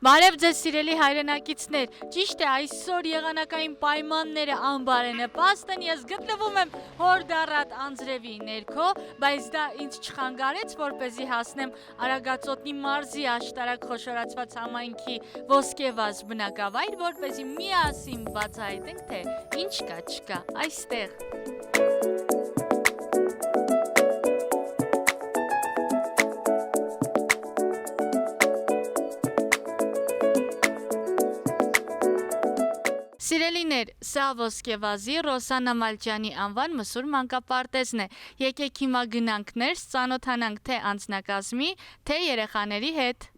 Բարև ձեզ սիրելի հայրենակիցներ, ճիշտ է այսօր եղանակային պայմանները անբարենպաստ են, ես գտնվում եմ Հորդառատ անձրևի ներքո, բայց դա ինձ չխանգարեց, որպեսզի հասնեմ Արագածոտնի մարզի աշտարակ խոշորացված համայնքի ոսկեվազ բնակավայր, որպեսզի միասին բացահայտենք, թե ինչ կա չկա այստեղ։ Սիրելիներ, սա ոսկեվազի Ռոսաննա Մալչյանի անվան մսուր մանկապարտեզն է, եկեք հիմա գնանք ներս, ծանոթանանք թե անձնակազմի, թե երեխաների հետ։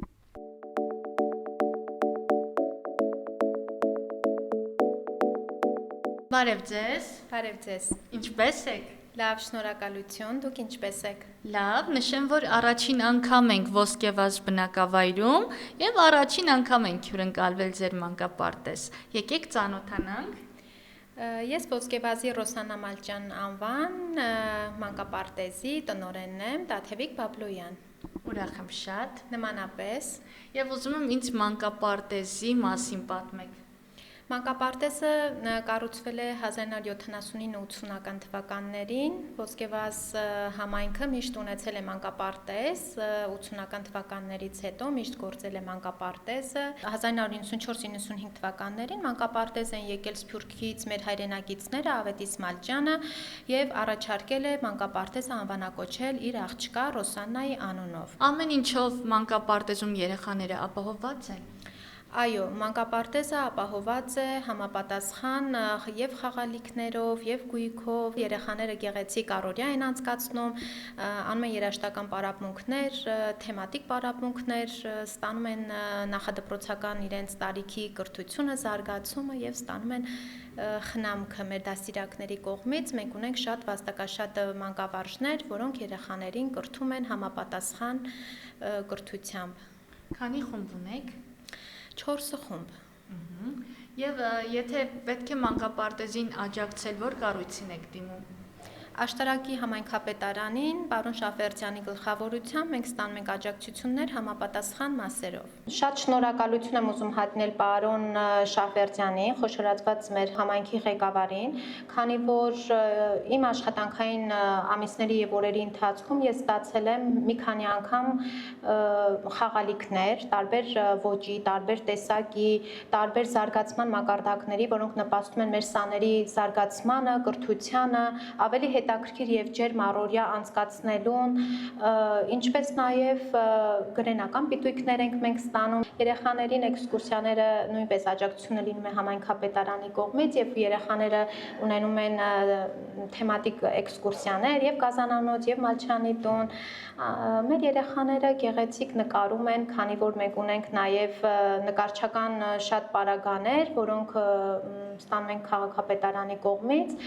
Բարև ձեզ։ Բարև ձեզ։ Ինչպե՞ս եք։ Լավ, շնորհակալություն, դուք ինչպե՞ս եք։ Լավ, նշեմ, որ առաջին անգամ ենք ոսկեվազ բնակավայրում եւ առաջին անգամ ենք հյուրընկալվել ձեր մանկապարտեզ։ Եկեք ծանոթանանք։ Ես ոսկեվազի Ռոսաննա Մալչյան անվան մանկապարտեզի տնօրենն եմ, Տաթևիկ Բաբլոյան։ Ուրախ եմ շատ։ Նմանապես։ Եվ ուզում եմ ինձ մանկապարտեզի մասին պատմեք։ Մանկապարտեզը կառուցվել է 1979-80-ական թվականներին, Ոսկեվազ համայնքը միշտ ունեցել է մանկապարտեզ, 80-ական թվականներից հետո միշտ գործել է մանկապարտեզը, 1994-95 թվականներին մանկապարտեզ են եկել Սփյուռքից մեր հայրենակիցները Ավետիս Մալչյանը եւ առաջարկել է մանկապարտեզը անվանակոչել իր աղջկա Ռոսաննայի անունով։ Ամեն ինչով մանկապարտեզում երեխաները ապահովված են։ Այո, մանկապարտեզը ապահովված է համապատասխան եւ խաղալիքներով, եւ գույքով, երեխաները գեղեցիկ առօրյա են անցկացնում, անում են երաժշտական պարապմունքներ, թեմատիկ պարապմունքներ, ստանում են նախադպրոցական իրենց տարիքի կրթությունը, զարգացումը եւ ստանում են խնամքը մեր դաստիարակների կողմից։ Մենք ունենք շատ վաստակաշատ մանկավարժներ, որոնք երեխաներին կրթում են համապատասխան կրթությամբ։ Քանի խումբ ունեք։ 4 խումբ։ Եվ եթե պետք է մանկապարտեզին աջակցել, որ կառույցին եք դիմում։ Աշտարակի համայնքապետարանին, պարոն Շաֆերդյանի գլխավորությամբ մենք ստանում ենք աջակցություններ համապատասխան մասերով։ Շատ շնորհակալություն եմ ուզում հայտնել պարոն Շաֆերդյանին, խոշորացված մեր համայնքի ղեկավարին, քանի որ իմ աշխատանքային ամիսների եւ օրերի ընթացքում ես ստացել եմ մի քանի անգամ խաղալիքներ, տարբեր ոճի, տարբեր տեսակի, տարբեր զարգացման մակարդակների, որոնք նպաստում են մեր սաների զարգացմանը, կրթությանը, ավելի հետաքրքիր եւ ջերմ առօրյա անցկացնելուն, ինչպես նաեւ գրենական պիտույքներ ենք մենք ստանում։ Երեխաներին էքսկուրսիաները նույնպես աջակցությունը լինում է համայնքապետարանի կողմից եւ երեխաները ունենում են թեմատիկ էքսկուրսիաներ եւ Կազանանոց եւ Մալչյանի տուն։ Մեր երեխաները գեղեցիկ նկարում են, քանի որ մենք ունենք նաեւ նկարչական շատ պարագաներ, որոնք ստանում են քաղաքապետարանի կողմից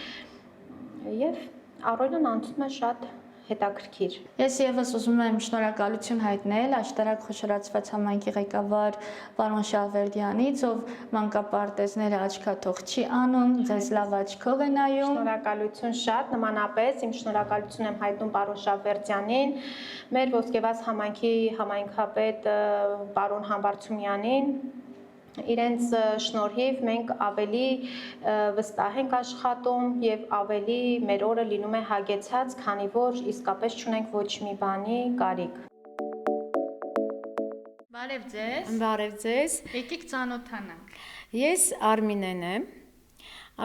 եւ առօրյան անցնում է շատ հետաքրքիր։ Ես եւս ուզում եմ շնորհակալություն հայտնել աշտարակ խոշորացված համայնքի ղեկավար պարոն Շավերդյանից, ով մանկապարտեզները աչքաթող չի անում, ձեզ լավ աչքով է նայում։ Շնորհակալություն շատ, նմանապես իմ շնորհակալություն եմ հայտնում պարոն Շավերդյանին, մեր Ոսկեվազ համայնքի համայնքապետ պարոն Համբարձումյանին։ Իրենց շնորհիվ մենք ավելի վստահ ենք աշխատում եւ ավելի մեր օրը լինում է հագեցած, քանի որ իսկապես չունենք ոչ մի բանի կարիք։ Բարև ձեզ։ Բարև ձեզ։ Եկեք ծանոթանանք։ Ես Արմինեն եմ,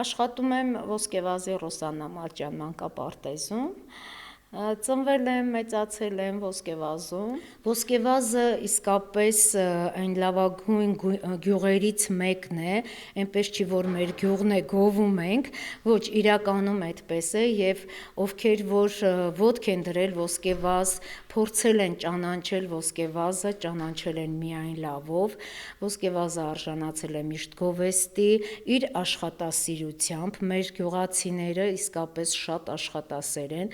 աշխատում եմ Ոսկեվազի Ռոսաննա Մալչյան մանկապարտեզում։ Ծնվել եմ, մեծացել եմ Ոսկեվազում։ Ոսկեվազը իսկապես այն լավագույն գյուղերից մեկն է, այնպես չի որ մեր գյուղն է գովում ենք, ոչ իրականում այդպես է եւ ովքեր որ ոտք են դրել Ոսկեվազ, փորձել են ճանաչել Ոսկեվազը, ճանաչել են միայն լավով։ Ոսկեվազը արժանացել է միշտ գովեստի իր աշխատասիրությամբ, մեր գյուղացիները իսկապես շատ աշխատասեր են,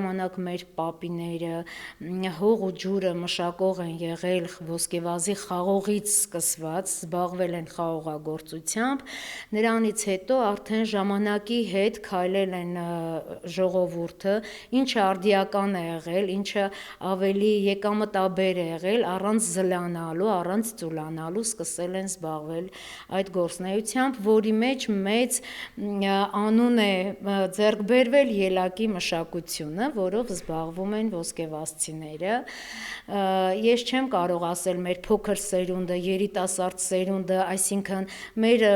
ժամանակ մեր պապիները հող ու ջուրը մշակող են եղել Ոսկեվազի խաղողից սկսված, զբաղվել են խաղողագործությամբ, նրանից հետո արդեն ժամանակի հետ քայլել են ժողովուրդը, ինչը արդիական է եղել, ինչը ավելի եկամտաբեր է եղել, առանց զլանալու, առանց ծուլանալու սկսել են զբաղվել այդ գործնեությամբ, որի մեջ մեծ անուն է ձեռք բերվել ելակի մշակությունը, որով զբաղվում են ոսկեվազցիները։ Ես չեմ կարող ասել մեր փոքր սերունդը, երիտասարդ սերունդը, այսինքն մեր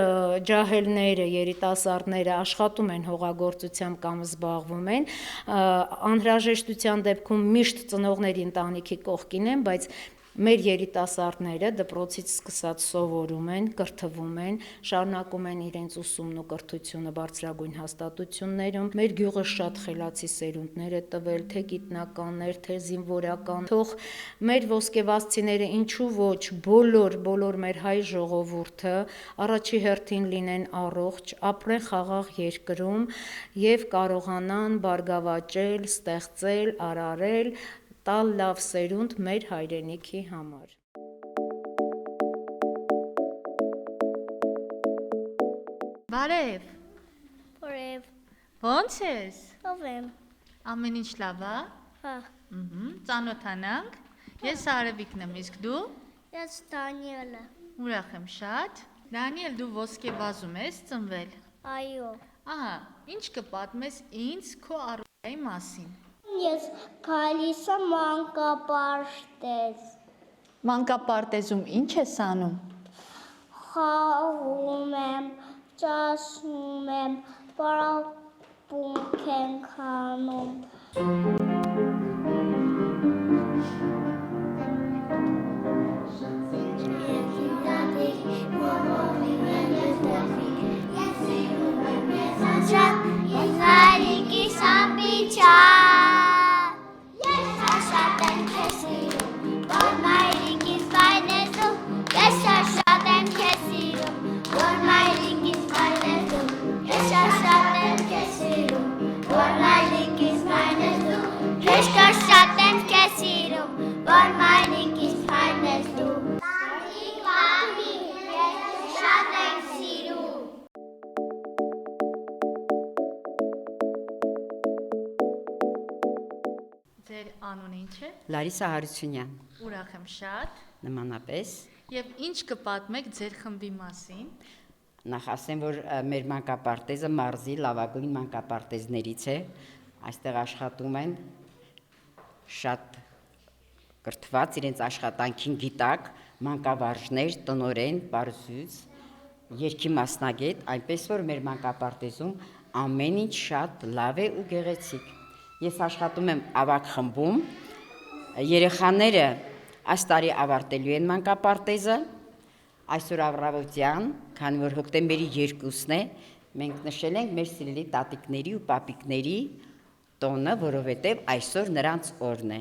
ջահելները, երիտասարդները աշխատում են հողագործությամբ կամ զբաղվում են, անհրաժեշտության դեպքում միշտ ծնողների ընտանիքի կողքին են, բայց մեր երիտասարդները դպրոցից սկսած սովորում են, կրթվում են, շարունակում են իրենց ուսումն ու կրթությունը բարձրագույն հաստատություններում։ Մեր գյուղը շատ խելացի սերունդներ է տվել, թե գիտնականներ, թե զինվորական։ Թող մեր ոսկեվազցիները ինչու ոչ բոլոր մեր հայ ժողովուրդը առաջի հերթին լինեն առողջ, ապրեն խաղաղ երկրում եւ կարողանան բարգավաճել, ստեղծել, արարել, տալ լավ սերունդ մեր հայրենիքի համար։ Բարև։ Բարև։ Ո՞նց ես։ Ով եմ։ Ամեն ինչ լավ է։ Հա։ Ծանոթանանք։ Ես Արևիկն եմ, իսկ դու։ Ես Դանիելը։ Ուրախ եմ շատ։ Դանիել, դու ոսկեվազում ես ծնվել։ Այո։ Ահա, ինչ կպատմես ինձ քո առօրյայի մասին։ Ես գալիս եմ մանկապարտեզ։ Մանկապարտեզում ինչ ես անում։ Խաղում եմ, ճաշում եմ, պարապմունք ենք անում։ Ձեր անունը ինչ է։ Լարիսա Հարությունյան, Ուրախ եմ շատ։ նմանապես։ Եվ ինչ կպատմեք ձեր խմբի մասին։ Նախ ասեմ, որ մեր մանկապարտեզը մարզի լավագույն մանկապարտեզներից է։ Այստեղ աշխատում են շատ կրթված, իրենց աշխատանքին գիտակ, մանկավարժներ, տնօրեն, պարզույց, երգի մասնագետ, այնպես որ մեր մանկապարտեզում ամեն ինչ շատ լավ է ու գեղեցիկ։ Ես աշխատում եմ ավագ խմբում, երեխաները այս տարի ավարտելու են մանկապարտեզը, այսօր առավոտյան, քանի որ հոկտեմբերի 2-ն է, մենք նշել ենք մեր սիրելի տատիկների ու պապիկների տոնը, որովհետև այսօր նրանց օրն է։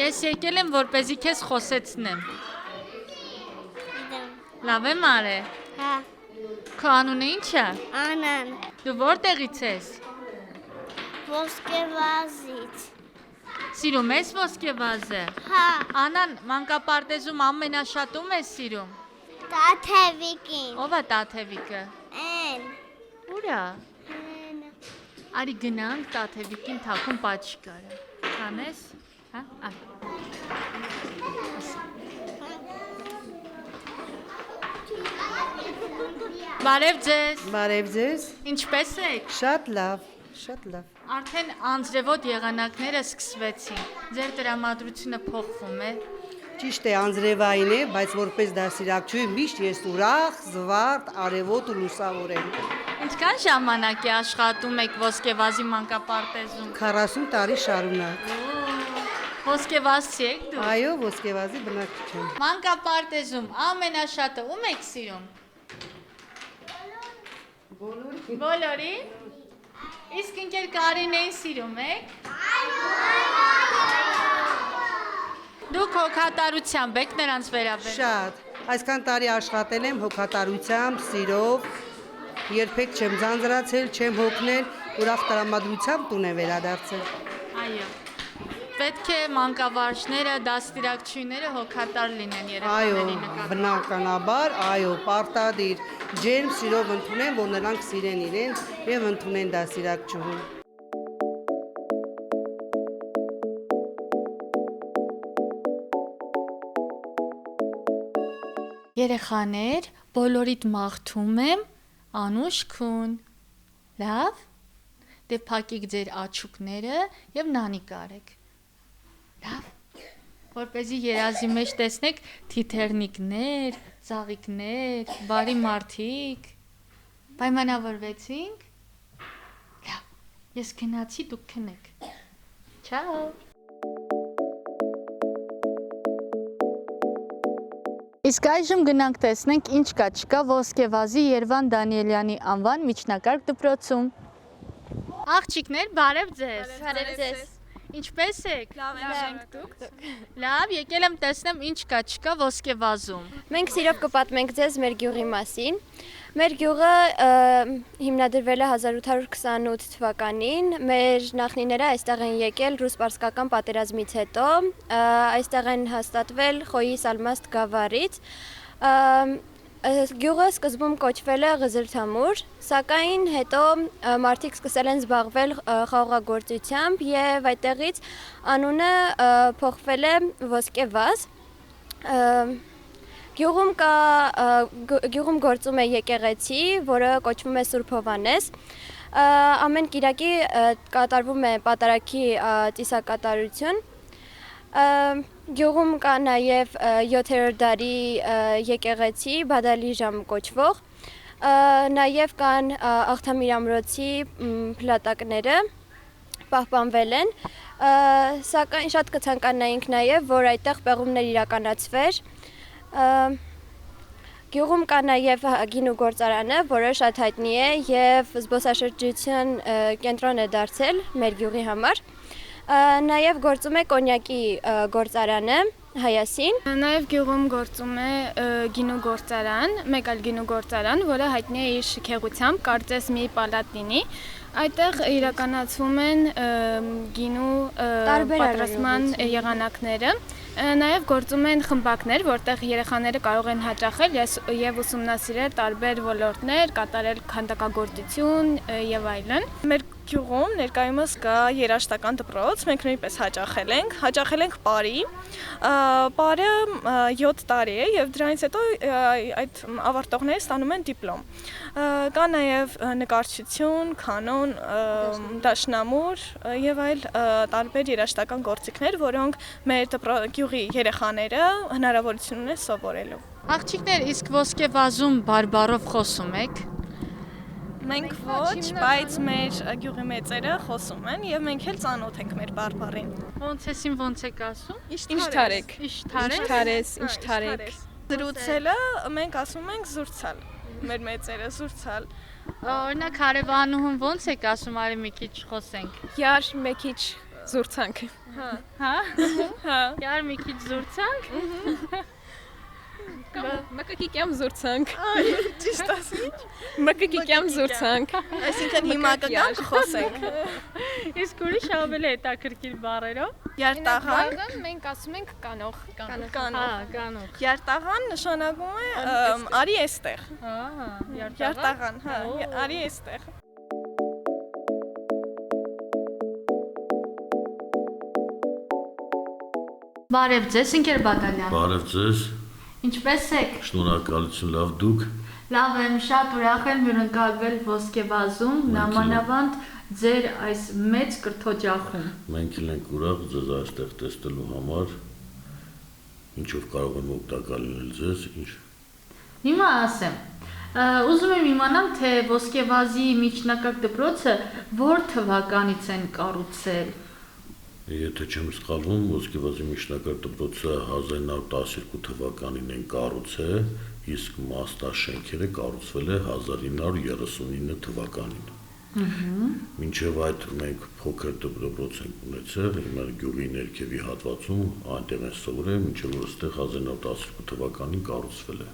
Ես եկել եմ, որպեսզի քեզ խոսեցնեմ։ Իդեմ։ Լավ եմ արել։ Հա։ Քո անունը ինչ է։ Անան։ Դու որտեղից ես։ Ոսկեվազից։ Սիրում ես ոսկեվազը։ Հա։ Անան, մանկապարտեզում ամենաշատում ես սիրում։ Տաթևիկին։ Ո՞վ է Տաթևիկը։ Են։ Ուր է։ Արի գնանք Տաթևիկին թաքուն պաչկարը։ Կանես։ Հա։ Բարև ձեզ։ Բարև ձեզ, Ինչպե՞ս եք։ շատ լավ, շատ լավ։ Արդեն անձրևոտ եղանակները սկսվեցին։ Ձեր տրամադրությունը փոխվում է։ Ճիշտ է, անձրևային է, բայց որպես դասիրակչուհի միշտ ես ուրախ, զվարթ, արևոտ ու լուսավոր եմ։ Ինչքան ժամանակ է աշխատում եք ոսկեվազի մանկապարտեզում։ 40 տարի շարունակ։ Ոսկեվազցի եք դու։ Այո, ոսկեվազի բնակիչ եմ։ Մանկապարտեզում ամենաշատը ում եք սիրում։ Բոլորին։ Իսկ ինքեր Կարինեին սիրում եք։ Դուք հոգատարությամբ եք նրանց վերաբերում։ Շատ, այսքան տարի աշխատել եմ հոգատարությամբ, սիրով, երբեք չեմ ձանձրացել, չեմ հոգնել, ուրախ տրամադրությամբ տուն եմ վերադարձել։ Այո։ պետք է մանկավարժները, դաստիարակչուհիները հոգատար լինեն Այո, երեխաների նկատմամբ։ բնականաբար, այո, պարտադիր ջերմ սիրով ընդունեն, որ նրանք սիրեն իրեն եւ ընդունեն դասիրակչուհուն։ Երեխաներ, բոլորիդ մաղթում եմ, Անուշ քուն։ Լավ։ Դե փակիկ ձեր աչուկները եւ նանիկ արեք։ Լավ։ Որպեսզի երազի մեջ տեսնեք թիթեռնիկներ, ծաղիկներ, բարի մարդիկ։ Պայմանավորվեցինք։ Լավ։ Ես գնացի, դուք քնեք։ Չաո։ Իսկ այժմ գնանք տեսնենք ինչ կա չկա Ոսկեվազի Երվան Դանիելյանի անվան միջնակարգ դպրոցում։ Աղջիկներ, բարև ձեզ։ Բարև ձեզ։ Ինչպե՞ս եք։ Լավ ենք դուք։ Լավ, եկել եմ տեսնեմ ինչ կա չկա Ոսկեվազում։ Մենք սիրով կպատմենք ձեզ մեր գյուղի մասին։ Մեր գյուղը հիմնադրվել է 1828 թվականին։ Մեր նախնիները այստեղ են եկել ռուս-պարսկական պատերազմից հետո, այստեղ են հաստատվել Խոյի Սալմաստ գավառից։ Գյուղը սկզբում կոչվել է Ղզրթամուր, սակայն հետո մարդիկ սկսել են զբաղվել խաղողագործությամբ եւ այդտեղից անունը փոխվել է Ոսկեվազ։ Գյուղում գործում է եկեղեցի, որը կոչվում է Սուրբ Հովհաննես։ Ամեն կիրակի կատարվում է պատարագի ծիսակատարություն։ Գյուղում կա նաև 7-րդ դարի եկեղեցի, Բադալի ժամ կոչվող, նաև կան Աղթամիր ամրոցի փլատակները պահպանվել են, սակայն շատ կցանկանայինք նաև, որ այդտեղ պեղումներ իրականացվեր։ Գյուղում կա նաև գինու գործարանը, որը շատ հայտնի է եւ զբոսաշրջության կենտրոն է դարձել մեր գյուղի համար։ Նաև գործում է կոնյակի գործարանը Հայասին։ Նաև գյուղում գործում է գինու գործարան, մեկ այլ գինու գործարան, որը հայտնի է իր շքեղությամբ, կարծես մի պալատ լինի։ Այդտեղ իրականացվում են գինու պատրաստման եղանակները։ Նաև գործում են խմբակներ, որտեղ երեխաները կարող են հաճախել եւ ուսումնասիրել տարբեր ոլորտներ, կատարել քանդակագործություն եւ այլն։ Մեր գյուղում ներկայումս կա երաժշտական դպրոց, մենք նույնպես հաճախել ենք Պարի։ Պարը 7 տարի է եւ դրանից հետո այդ ավարտողները ստանում են դիպլոմ։ Կա նաև նկարչություն, կանոն, դաշնամուր եւ այլ տարբեր երաժշտական գործիքներ, որոնք մեր գյուղի երեխաները հնարավորություն ունեն սովորելու։ Աղջիկներ, իսկ Ոսկեվազում բարբառով խոսում եք։ Մենք ոչ, բայց մեր գյուղի մեծերը խոսում են եւ մենք էլ ծանոթ ենք մեր բարբառին։ Ոնց եք ասում։ Ինչ թարեք։ Ինչ թարեք։ Զրուցելը մենք ասում ենք զուրցալ։ Մեր մեծերը զուրցալ։ Օրինակ հարևանուհուն ոնց եք ասում, արի մի քիչ խոսենք։ Յար մի քիչ զուրցանք։ Հա։ Յար մի քիչ զուրցանք։ Մկկիկյամ զուրցանք։ Ճիշտ ասիչ։ Մկկիկյամ զուրցանք։ Այսինքն հիմա կգանք խոսենք։ Իսկ ուրիշ ավելի հետաքրքիր բառերով։ Յարտաղան։ Մենք ասում ենք կանող։ Կանող։ Յարտաղան նշանակում է արի էստեղ։ Յարտաղան, հա, արի էստեղ։ Բարև ձեզ, ընկեր Բադալյան։ Բարև ձեզ։ Ինչպե՞ս եք։ Շնորհակալություն, լավ դուք։ Լավ եմ, շատ ուրախ եմ հյուրընկալվել Ոսկեվազում, նամանավանդ ձեր այս մեծ կրթօջախում։ Մենք ենք ուրախ ձեզ այստեղ տեսնելու համար։ Ինչով կարող եմ օգտակար լինել ձեզ, ինչ։ Հիմա ասեմ։ Ուզում եմ իմանալ, թե Ոսկեվազի միջնակարգ դպրոցը որ թվականից են կառուցել։ Եթե չեմ սխալվում, Ոսկեվազի միջնակարգ դպրոցը 1912 թվականին են կառուցել, իսկ մաստաշենքերը կառուցվել է 1939 թվականին։ Մինչև այդ մենք փոքր դպրոց ենք ունեցել, հիմա գյուղի ներքևի հատվածում այնտեղ են սովորել, մինչև որ այստեղ 1912 թվականին կառուցվել է։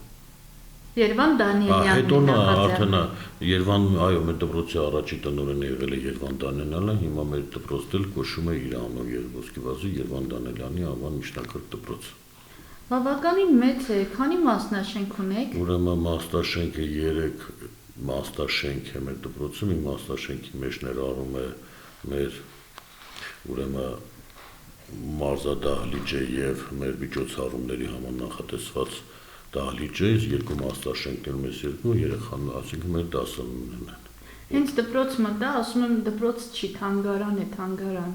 Երևան Դանիելյանն Հետո նա արդեն Երևան, այո, մեր դպրոցի առաջի տնօրենը եղել է Երևան Դանիելյանը, հիմա մեր դպրոցն էլ կոչվում է իր անունով ոսկեվազի Երևան Դանիելյանի անվան միջնակարգ դպրոց։ Բավականին մեծ է, քանի մասնաշենք ունեք։ Ուրեմն մասնաշենքը 3 մասնաշենք է մեր դպրոցում, մի մասնաշենքի մեջ ներառում է մեր ուրեմն մարզադահլիճը եւ մեր միջոցառումների համար նախատեսված դահլիճը, 2 մասնաշենքներում է 2 երեխան, այսինքն մեր դասարաններն են։ Հենց դպրոց մտա, ասում եմ դպրոց չի, թանգարան է, թանգարան։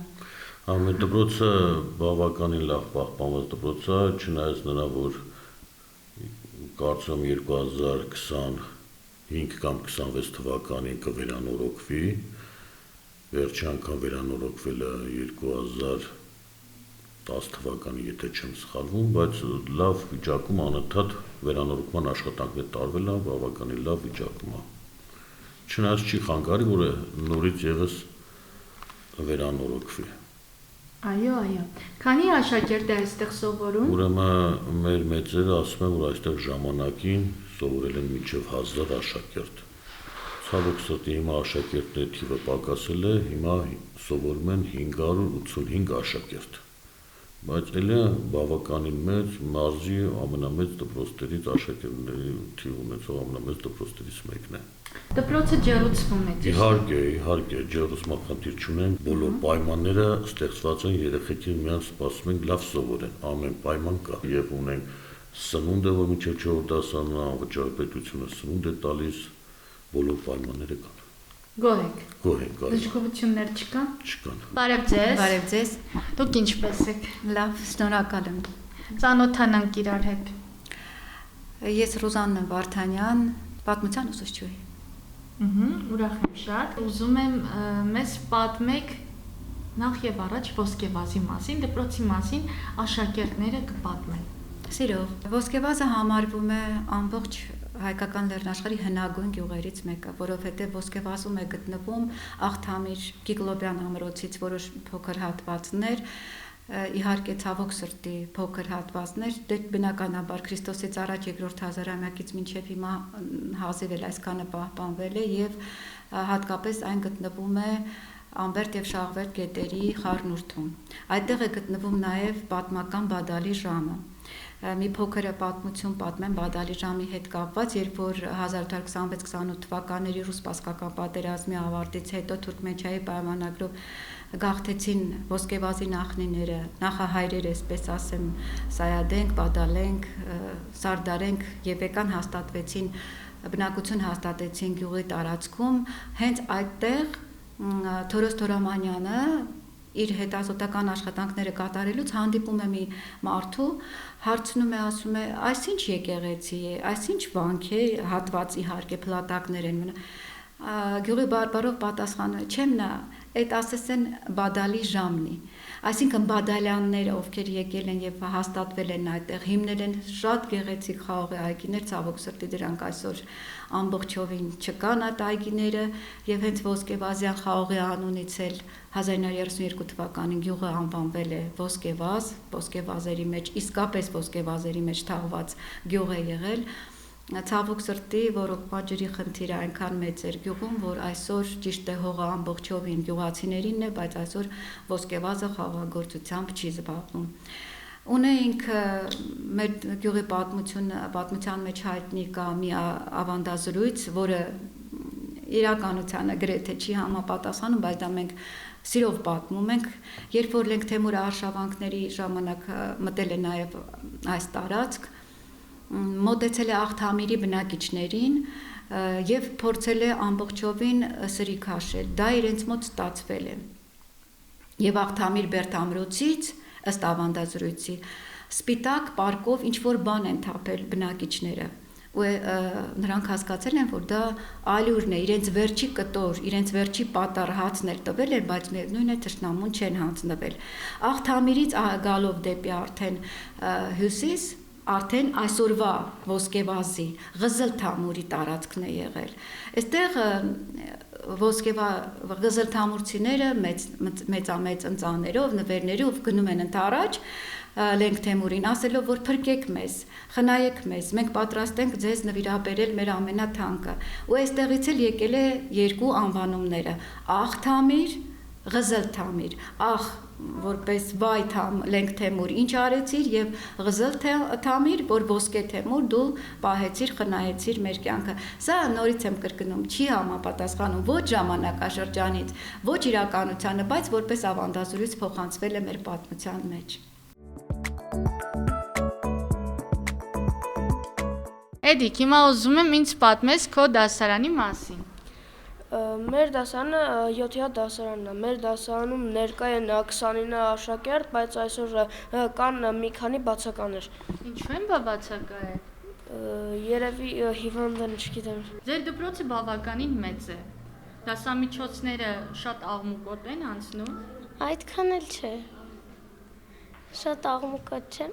Մեր դպրոցը բավականին լավ պահպանված դպրոց է, չնայած նրա, որ կարծում եմ 2025 կամ 26 թվականին կվերանորոգվի, վերջի անգամ վերանորոգվել է 2010 թվականին, եթե չեմ սխալվում, բայց լավ վիճակում անընդհատ վերանորոգման աշխատանքներ տարվել է, բավականին լավ վիճակում է։ Չնայած չի խանգարի, որ նորից ևս վերանորոգվի։ Այո, այո։ Քանի աշակերտ է այստեղ սովորում։ Ուրեմն մեր մեծերը ասում են, որ այստեղ ժամանակին սովորել են մինչև 1000 աշակերտ։ Ցավոք սրտի հիմա աշակերտների թիվը պակասել է, հիմա սովորում են 585 աշակերտ։ Բայց էլի բավականին մեծ մարզի ամենամեծ դպրոցներից աշակերտների թիվ ունեցող ամենամեծ դպրոցներից մեկն է։ Դպրոցը ջեռուցվում է։ Իհարկե, ջեռուցման խնդիր չունեն, բոլոր պայմանները ստեղծված են, երեխեքին միայն սպասում են լավ սովորեն, ամեն պայման կա։ Եվ ունենք սնունդ է, որ մինչև 4 դասարանը անվճար պետությունը սնունդ է տալիս, բոլոր պայմանները կան։ Գոհ եք։ Դժգոհություններ չկան։ Չկան։ Բարև ձեզ։ Բարև ձեզ։ Դուք ինչպես եք։ Լավ, շնորհակալ եմ։ Ծանոթանանք իրար հետ։ Ես Ռուզաննա Վարդանյան, պատմության ուսուցչուհի։ Ուրախ եմ շատ։ Ուզում եմ մեզ պատմեք նախ եւ առաջ ոսկեվազի մասին, դպրոցի մասին աշակերտները կպատմեն։ Սիրով, ոսկեվազը համարվում է ամբողջ հայկական լեռնաշխարհի հնագույն գյուղերից մեկը, որովհետև ոսկեվազում է գտնվում Աղթամիր Կիգլոբյան ամրոցից որոշ փոքր հատվածներ, իհարկե ցավոք սրտի փոքր հատվածներ, դե բնականաբար Քրիստոսից առաջ երկրորդ հազարամյակից մինչև հիմա հազիվ այսքանը պահպանվել է եւ հատկապես այն գտնվում է Ամբերտ եւ Շաղվերտ գետերի խառնուրդում։ Այդտեղ է գտնվում նաեւ պատմական Բադալի ժամը։ Մի փոքր պատմություն պատմեմ Բադալի ժամի հետ կապված, երբ որ 1826-28 թվականների ռուս-սպասկական պատերազմի ավարտից հետո Թուրքմենչայի պայմանագրով գաղթեցին ոսկեվազի նախնիները, նախահայրերը, այսպես ասեմ, Սայադենք, Բադալենք, Սարդարենք եւ եկան հաստատվեցին, բնակություն հաստատեցին գյուղի տարածքում, հենց այդտեղ Թորոս Թորամանյանը իր հետազոտական աշխատանքները կատարելուց հանդիպում է մի մարդու, հարցնում է, ասում է, այս ինչ եկեղեցի է, այս ինչ վանք է, հատված իհարկե փլատակներ են մնա։ Գյուղի բարբարով պատասխանում է, չեմ նա, այդ ասես են Բադալի ժամնի, այսինքն Բադալյանները, ովքեր եկել են եւ հաստատվել են այդտեղ, հիմնել են շատ գեղեցիկ խաղողի այգիներ, ցավոք սրտի դրանք այսօր ամբողջովին չկան այդ այգիները եւ հենց ոսկեվազյան խաղողի անունից էլ 1932 թվականին գյուղը անվանվել է Ոսկեվազ, ոսկեվազերի մեջ, իսկապես ոսկեվազերի մեջ թաղված գյուղ է եղել։ Ցավոք սրտի, որ օկպաջերի խնդիրը այնքան մեծ էր գյուղում, որ այսօր ճիշտ է հողը ամբողջովին գյուղացիներինն է, բայց այսօր ոսկեվազը խաղաղագործությամբ չի զբաղվում։ Ունեինք մեր գյուղի պատմության մեջ հայտնի կա մի ավանդազրույց, որը իրականությանը գրեթե չի համապատասխանում, բայց դա մենք սիրով պատմում ենք, երբ որ Լենգ Թեմուրը արշավանքների ժամանակ մտել է նաև այս տարածք, մոտեցել է Աղթամիրի բնակիչներին եւ փորձել է ամբողջովին սրի քաշել, դա իրենց մոտ ստացվել է։ Եվ Աղթամիր Բերտամրոցից ըստ ավանդազրույցի սպիտակ պարկով ինչ որ բան են թափել բնակիչները ու նրանք հասկացել են, որ դա ալյուրն է, իրենց վերջի կտոր, իրենց վերջի պատառ հացն էր տվել են, բայց միևնույն է թշնամուն չեն հանձնվել։ Աղթամիրից գալով դեպի արդեն հյուսիս, արդեն այսօրվա ոսկեվազի Ղզլթամուրի տարածքն է եղել։ Այստեղ ղզլթամուրցիները մեծամեծ ընծաներով, նվերներով գնում են ընդառաջ, Լենք Թեմուրին, ասելով, որ փրկեք մեզ, խնայեք մեզ, մենք պատրաստ ենք ձեզ նվիրաբերել մեր ամենաթանկը։ Ու այստեղից էլ եկել է երկու անվանումները՝ Աղ Թամիր, Ղզլ Թամիր, աղ որպես վայ Լենք Թեմուր ինչ արեցիր եւ Ղզլ Թամիր, որ ոսկե Թեմուր դու պահեցիր, խնայեցիր մեր կյանքը։ Սա նորից եմ կրկնում, չի համապատասխանում ոչ ժամանակաշրջանից, ոչ իրականությանը, բայց որպես ավանդազրույց փոխանցվել է մեր պատմության մեջ։ Էդիկ, հիմա ուզում եմ ինձ պատմես քո դասարանի մասին։ Մեր դասարանը 7-յա դասարանն է։ Մեր դասարանում ներկա են 29 աշակերտ, բայց այսօր կան մի քանի բացականներ։ Ինչու են բացակա է։ Երևի հիվանդ են, չգիտեմ։ Ձեր դպրոցը բավականին մեծ է։ Դասամիջոցները շատ աղմուկոտ են անցնում։ Այդքան էլ չէ։ Շատ աղմուկոտ չէ։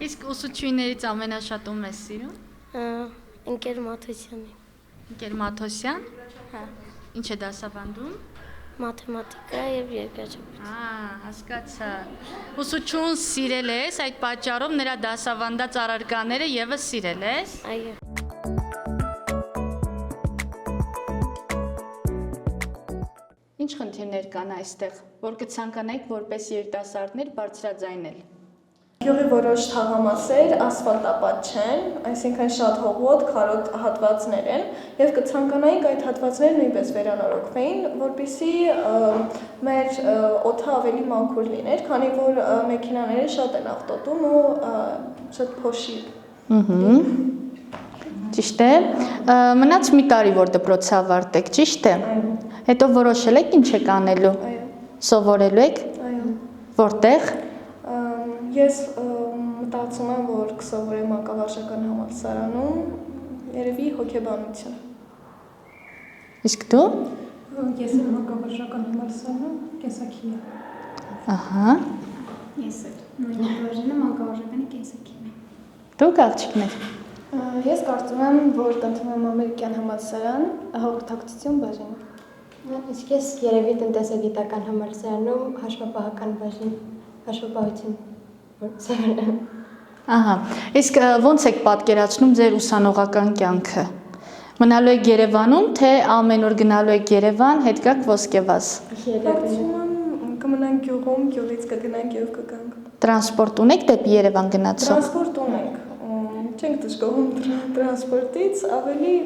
Իսկ ուսուցիչներից ամենաշատ ում ես սիրում։ Ընկեր Մաթոսյանի։ Ընկեր Մաթոսյան։ Հա։ Ինչ է դասավանդում։ Մաթեմատիկա եւ երկրաչափություն։ Հասկացա։ Ուսուցչուն սիրել ես, այդ պատճառով նրա դասավանդած առարկաները եւս սիրել ես։ Այո։ Ինչ խնդիրներ կան այստեղ, որ կցանկանայիք որպես երիտասարդներ բարձրաձայնել։ Գյուղի որոշ թաղամասեր ասֆալտապատ չեն, այսինքն շատ հողոտ, քարոտ հատվածներ են, եւ կցանկանայինք այդ հատվածները նույնպես վերանորոգվեին, որպեսզի մեր օդը ավելի մաքուր լիներ, քանի որ մեքենաները շատ են աղտոտում ու շատ փոշի։ Ճիշտ է։ Մնաց մի տարի որ դպրոցը ավարտեք, ճիշտ է։ Հետո որոշել եք ինչ եք անելու։ Այո։ Սովորելու եք։ Այո։ Որտեղ։ Ես մտածում եմ, որ կսովորեմ մանկավարժական համալսարանում, երևի հոգեբանություն։ Իսկ դու։ Ես եմ մանկավարժական համալսարանում, կենսաքիմիա։ Ահա։ Ես եմ մանկավարժականի կենսաքիմիա։ Դուք աղջիկներ։ Ես կարծում եմ, որ կընդունեմ ամերիկյան համալսարան, հաղորդակցություն բաժին։ Իսկ ես երևի տնտեսագիտական համալսարանում հաշվապահական բաժին, հաշվապահություն սովորեմ։ Ահա, իսկ ո՞նց եք պատկերացնում ձեր ուսանողական կյանքը։ Մնալու եք Երևանում, թե ամեն օր գնալու եք Երևան, հետ գաք Ոսկեվազ։ Կարծում եմ կմնանք գյուղում, գյուղից կգնանք եւ կգանք։ Տրանսպորտ ունեք դեպի Երևան գնացող։ Տրանսպորտ ունենք։ Չենք դժգոհում տրանսպորտից, ավելի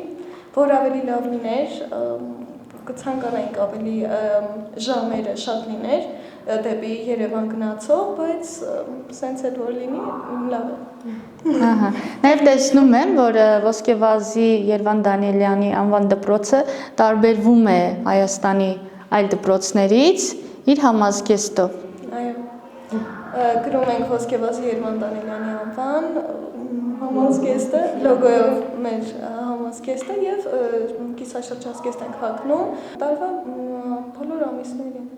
լավ լիներ, կցանկանայինք ավելի ժամերը շատ լիներ դեպի Երևան գնացող, բայց սենց էլ որ լինի լավ է։ Ահա։ Նաև տեսնում եմ, որ Ոսկեվազի Երվան Դանիելյանի անվան դպրոցը տարբերվում է Հայաստանի այլ դպրոցներից իր համազգեստով։ Այո։ Գրում ենք Ոսկեվազի Երվան Դանիելյանի անվան համազգեստը, լոգոյով մեր համազգեստը եւ կիսաշրջազգեստ ենք հագնում տարվա բոլոր ամիսներին։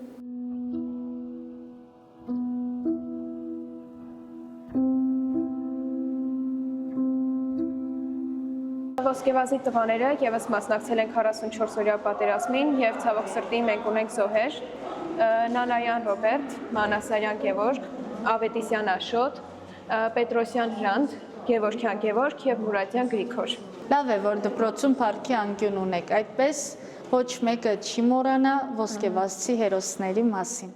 Ոսկեվազի տղաները եւս մասնակցել են 44-օրյա պատերազմին եւ ցավոք սրտի մենք ունենք զոհեր Նանայան Ռոբերտ, Մանասարյան Գևորգ, Ավետիսյան Աշոտ, Պետրոսյան Ժանդ, Գևորգյան Գևորգ եւ Մուրադյան Գրիգոր։ Լավ է, որ դպրոցում парքի անկյուն ունեք, այդպես ոչ մեկը չի մոռանա ոսկեվազցի հերոսների մասին։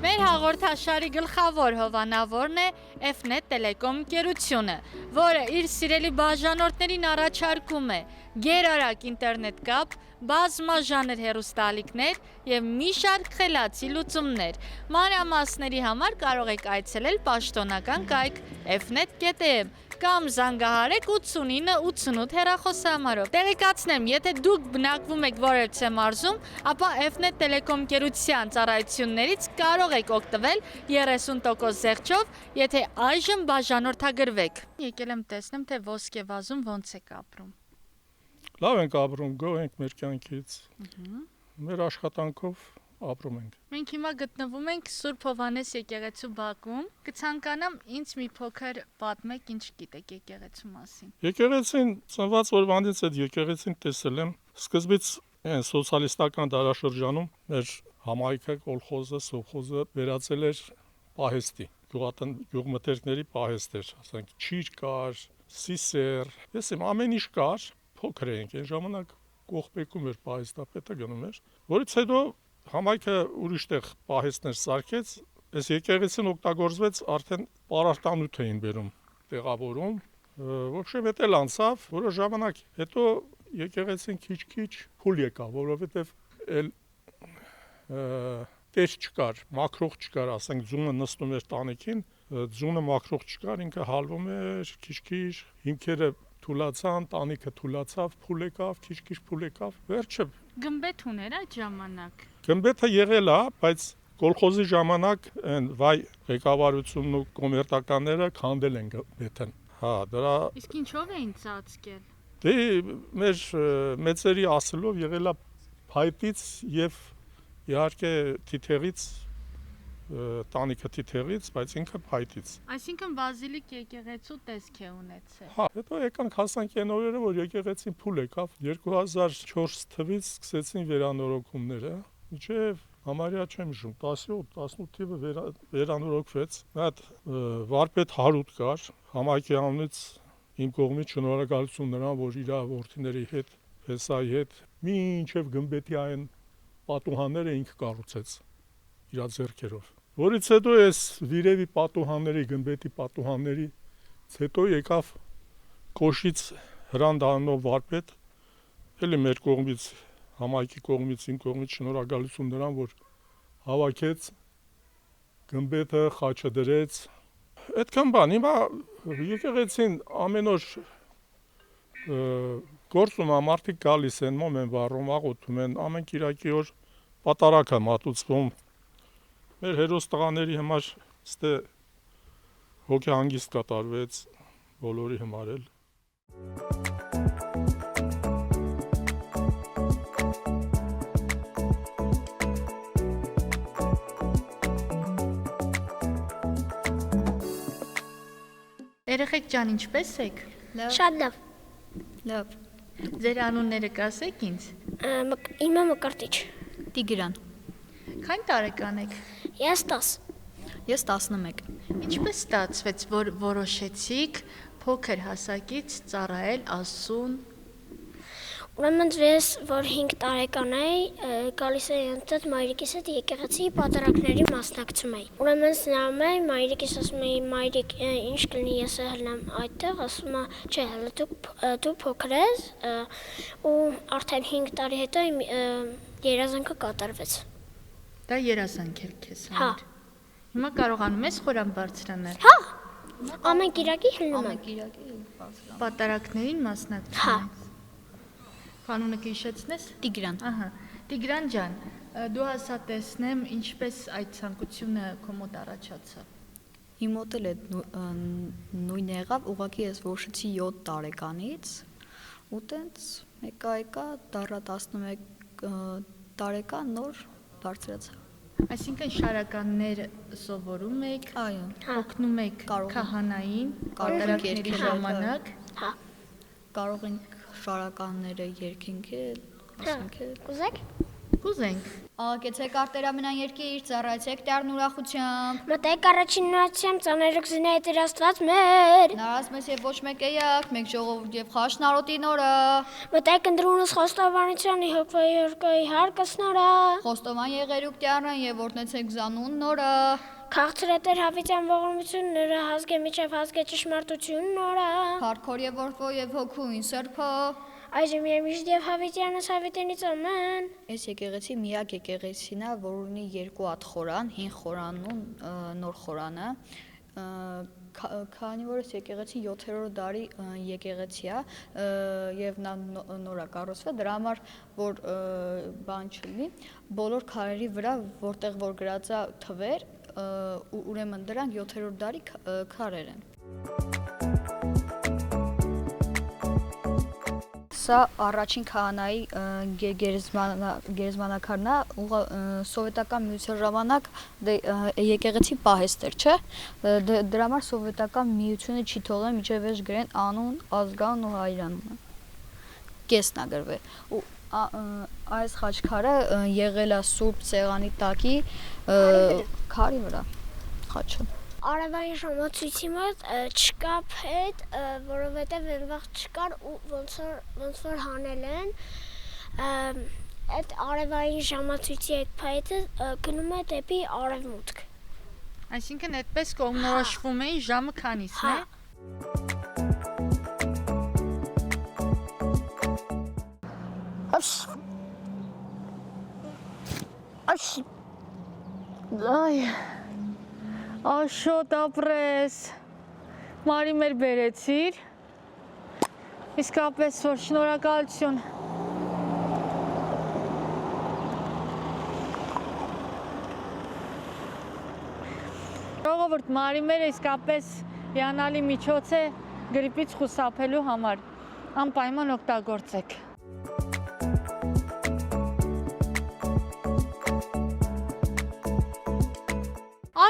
Մեր հաղորդաշարի գլխավոր հովանավորն է F-Net Telecom ընկերությունը, որը իր սիրելի բաժանորդներին առաջարկում է գերարագ ինտերնետ կապ, բազմաժանր հեռուստաալիքներ եւ մի շարք խելացի լուծումներ։ Մանրամասների համար կարող եք այցելել պաշտոնական կայք fnet.am կամ զանգահարեք 8988 հեռախոսահամարով։ Տեղեկացնեմ, եթե դուք բնակվում եք որևէ մարզում, ապա F-Net Telecom ընկերության ծառայություններից կարող եք օգտվել 30% զեղչով, եթե այժմ բաժանորդագրվեք։ Եկել եմ տեսնեմ, թե Ոսկեվազում ոնց եք ապրում։ Լավ ենք ապրում, գոհ ենք մեր կյանքից։ Մեր աշխատանքով ապրում ենք։ Մենք հիմա գտնվում ենք Սուրբ Հովհաննես եկեղեցու բակում։ Կցանկանամ ինձ մի փոքր պատմեք, ինչ գիտեք եկեղեցու մասին։ Եկեղեցին ծնված օրվանից այդ եկեղեցին տեսել եմ սկզբից սոցիալիստական դարաշրջանում մեր համայնքը, կոլխոզը, սովխոզը վերածել էր պահեստի, գյուղմթերքների պահեստ էր, ասենք ճիր կար, սիսեր, եսիմ ամեն ինչ կար, փոքր էինք, այն ժամանակ կողպեկում էր պահեստապետը գնում էր, որից հետո համայնքը ուրիշ տեղ պահեստներ սարքեց, այս եկեղեցին օգտագործվեց արդեն պարարտանյութ էին բերում, տեղավորում, ոբշեմ հետ էլ անցավ, որոշ ժամանակ հետո եկեղեցին քիչ-քիչ փուլ եկավ, որովհետև էլ տեր չկար, մաքրող չկար, ասենք ձունը նստում էր տանիքին, ձունը մաքրող չկար, ինքը հալվում էր, քիչ-քիչ, հիմքերը թուլացան, տանիքը թուլացավ, փուլ եկավ, քիչ-քիչ փուլ եկավ, վերջը Գմբեթ ուներ այդ ժամանակ։ Գմբեթը եղել է, բայց կոլխոզի ժամանակ այն վայ ղեկավարությունն ու կոմերտականները քանդել են գմբեթն։ Հա, դրա Իսկ ինչով էին ծածկել։ Դե մեր մեծերի ասելով եղել է փայտից եւ իհարկե թիթեղից տանիքը թիթեղից, բայց ինքը փայտից։ Այսինքն բազիլիկ եկեղեցու տեսք է ունեցել։ Հա, հետո եկանք հասանք այն օրերը, որ եկեղեցին փուլ եկավ 2004 թվականից սկսեցին վերանորոգումները, մինչև համարյա չեմ հիշում 17-18 թիվը վերանորոգվեց։ Այդ վարպետ Հարութ կար, համայնքի անունից իմ կողմից շնորհակալություն նրան, որ իր որդիների հետ, Հեսայի հետ, մինչև գմբեթի այն պատուհանները ինքը կառուցեց իր ձեռքերով։ Որից հետո այս վիրևի պատուհանների, գմբեթի պատուհանների հետո եկավ Կոշից հրանտանով վարպետ, էլի մեր կողմից, համայնքի կողմից, իմ կողմից շնորհակալություն նրան, որ հավաքեց գմբեթը, խաչը դրեց։ Այդքան բան, հիմա եկեղեցին ամեն օր գործում է, մարդիկ գալիս են, մոմ են վառում, աղոթում են, ամեն կիրակի օր պատարագ է մատուցվում։ Մեր հերոս տղաների համար ստե հոգեհանգիստ կատարվեց բոլորի համար էլ։ Երեխեք ջան, ինչպե՞ս եք։ Շատ լավ։ Լավ։ Ձեր անունները կասեք ինձ։ Իմը Մկրտիչ։ Տիգրան։ Քանի տարեկան եք։ Ես 10։ Ես 11։ Ինչպես ստացվեց, որ որոշեցիք փոքր հասակից ծառայել Աստծուն։ Ուրեմն ես, որ 5 տարեկան էի, գալիս էի ընդ մայրիկիս հետ եկեղեցի պատարագների մասնակցում էի։ Ուրեմն սնանում էի, մայրիկիս ասում էի, մայրիկ, ինչ կլինի ես հելնեմ այդտեղ, ասում է, չէ, հələ դու փոքր ես, ու արդեն 5 տարի հետո իմ երազանքը կատարվեց։ Դա երազանք էր քեզ Հա։ համար։ Հիմա կարողանում ես խորան բարձրանալ։ Հա։ Ամեն կիրակի հելնում եմ։ Պատարագներին մասնակցում Հա։ ես։ Կանոնը կհիշեցնես։ Տիգրան։ Ահա։ Տիգրան ջան, դու հասա տեսնեմ ինչպես այդ ցանկությունը քո մոտ առաջացավ։ Իմ մոտ էլ նույն եղավ, ուղղակի ես որոշեցի 7 տարեկանից ու տենց եկա դառա 11 տարեկան նոր բարձրացա։ Այսինքն շարականներ սովորում եք, Այո։ օգնում եք քահանային պատարագների ժամանակ։ Հա։ Կարող ենք շարականները երկինքել, ասենք։ Կուզեք։ Կուզենք։ Աղակեցեք արտերամենան երկիր, ծառայեցեք Տերն ուրախությամբ։ Մտեք առաջին նույնությամբ ծաները գզինա Տեր Աստված մեր։ Նարած մեզ եւ ոչ մեկ էակ, մեկ ժողովուրդ եւ խաշն արոտի նորը։ Մտեք ընդրունս խոստովանությանի հոգվայի հարկայի հարկս նորը։ Խոստովան եղերուկ Տերն եւ օրտնեցեք զանուն նորը։ Քաղցր է Տեր հավիտյան ողորմություն նորը, հազգե միջև հազգե ճշմարտություն նորը։ Քարքոր եւ որդվո եւ հոգուին սրբո։ Այժմ երմիշտ եւ հավիտյանս հավիտենից ամեն։ Այս եկեղեցի միակ եկեղեցին է, որ ունի 2 հատ խորան, հին խորանն ու նոր խորանը։ Քանի որ այս եկեղեցին 7-րդ դարի եկեղեցի է եւ նա նոր է կառուցվել, դրա համար որ բան չլինի, բոլոր քարերի վրա որտեղ որ գրած է թվեր, ուրեմն դրանք 7-րդ դարի քարեր են։ Սա առաջին քահանայի գերեզմանակարն է, սովետական միության ժամանակ եկեղեցի պահեստեր, չէ։ Դրա համար սովետական միությունը չի թողել մինչև վերջ գրեն անուն, ազգանուն ու հայրանունը։ Կեսն է գրվել։ Ու այս խաչքարը եղել է Սուրբ Սեղանի տակի քարի վրա խաչը։ Արևային ժամացույցի մոտ չկա փետ, որովհետև այնվաղ չկար ու ոնց որ հանել են, այդ արևային ժամացույցի այդ փայտը գնում է դեպի արևմուտք։ Այսինքն այդպես կողմնորոշվում էին ժամը քանիսն է։ Այ Աշոտ ապրես, մարի մեր բերեցիր, իսկապես որ շնորհակալություն։ Ժողովուրդ, մարի մերը իսկապես հիանալի միջոց է գրիպից խուսափելու համար, անպայման օգտագործեք։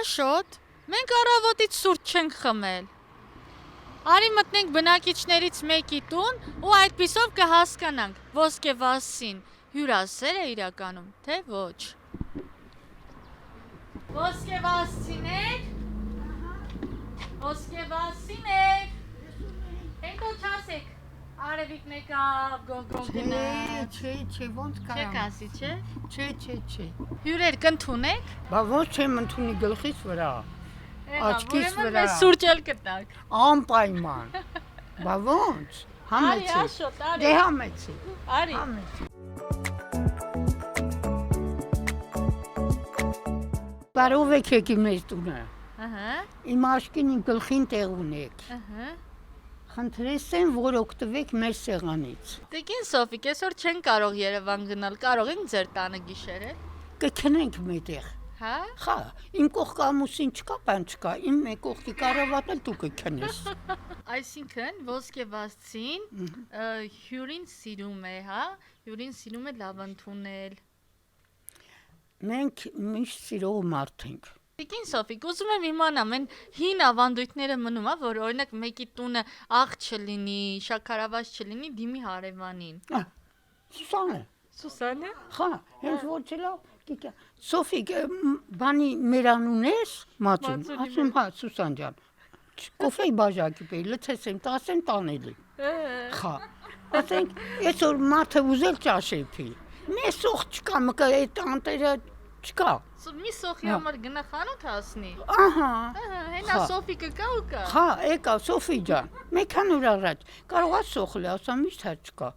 Աշոտ, մենք առավոտից սուրճ չենք խմել։ Արի մտնենք բնակիչներից մեկի տուն ու այդպիսով կհասկանանք ոսկեվազին հյուրասեր է իրականում, թե ոչ։ Ոսկեվազիներ։ Ոսկեվազիներ։ Հետո չասեք, արևիկ մեկավ, գոգոն գնաց։ Չէ, ոնց կարամ։ Չեք ասի, չէ։ Չէ։ Հյուրեր կընդունեք։ Բա ոնց չեմ ընդունի գլխից վրա։ Աչքից վրա։ Mēs սուրճ էլ կտակ։ Անպայման։ Բա ոնց։ Համեցի։ Արի Աշոտ, արի։ Դե համեցի։ Արի։ Բարով եք եկի մեզ տունը։ Ահա։ Իմ աշկին իմ գլխին տեղ ունեք։ Ահա։ Խնդրեցեմ, որ օգտվեք մեր սեղանից։ Տիկին Սոֆիկ, այսօր չեն կարող Երևան գնալ, կարող ենք ձեր տանը գիշերել։ Կքնենք մետեղ։ Հա։ Հա, իմ կողք ամուսին չկա, բան չկա, իմ մեկ կողքի կարավատել դու կքնես։ Այսինքն ոսկեվազին հյուրին սիրում է, հա, հյուրին սիրում է լավ ընդունել։ Մենք միշտ սիրող մարդ ենք։ Տիկին Սոֆիկ, ուզում եմ իմանամ, այն հին ավանդույթները մնում է, որ օրինակ մեկի տունը աղ չլինի, շաքարավազ չլինի, դիմի հարևանին։ Սուսանը։ Սուսանը։ Հա, հենց ոչ լավ, գիտե։ Սոֆիկ, բանի մեր անուն ես, Մածուն, ասում հա, Սուսան ջան։ Կոֆեի բաժակի պեի, լցեցեմ, տասեմ տանելի։ Հա։ Ասենք, այսօր մարդը ուզել ճաշեփի։ Մեզ սոխ չկա, մկա այդ անտերը չկա։ Մի սոխի համար գնա խանութ հասնի։ Ահա։ Հենա Սոֆիկը կա ու կա։ Հա, եկա Սոֆի ջան։ Մեքան օր առաջ կարող է սոխել, ասա միշտ հա չկա։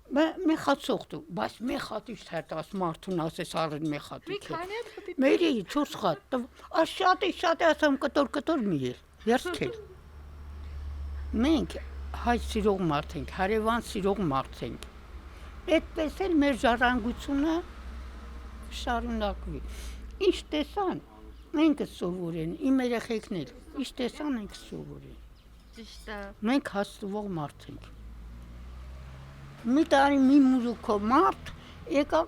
Մեխատ սոխտու, բայց մեխատ իշտ հատաս մարդուն ասես առին մեխատ։ Մի քանի հատ խտի։ Մերի 4 խատ։ Շատ է ասամ կտոր մի էր։ Երթքել։ Մենք հայ սիրող մարդ ենք, հարևան սիրող մարդ ենք։ Այդպես էլ մեր ժառանգությունը շարունակվի։ Ինչ տեսան, մենք սովորեն, իմ երեխեքն էլ, ինչ տեսան ենք սովորեն։ Ճիշտ է։ Մենք հաստվող մարդ ենք։ Մի տարի մի մուզուկո մարդ եկա,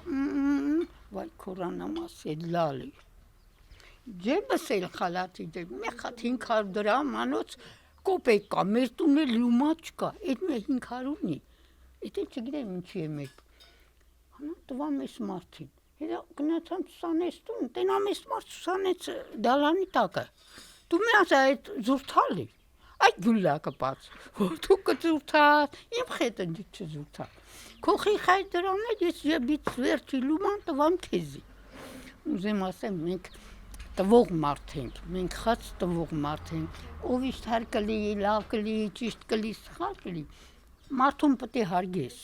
վայ կորանամաս է լալի։ Ջեբս էլ խալատի ջեբ, մեխատ 500 դրամ անոց կոպեկ կա, մեր տուն էլ լումա չկա, այդ մեր 500-նի, այդ էլ չգիտեմ ինչի է մեր, հանա տվա մեզ մարդին, հետա գնացան Սուսանես տուն, տենա մեզ մարդ Սուսանեց դալանի տակը, դու մի ասա այդ զուրթալի, այդ գուլակը պաց, դու կզուրթաս, իմ խետը դիք չզուրթալ, քոխի խայ դրան է, ես ջեբից վերջի լուման տվամ քեզի, ուզեմ ասեմ մենք տվող մարդ ենք, մենք խաց տվող մարդ ենք, ով իշտ հար կլի, լավ կլի, ճիշտ կլի, սխալ կլի, մարդուն պտի հարգես,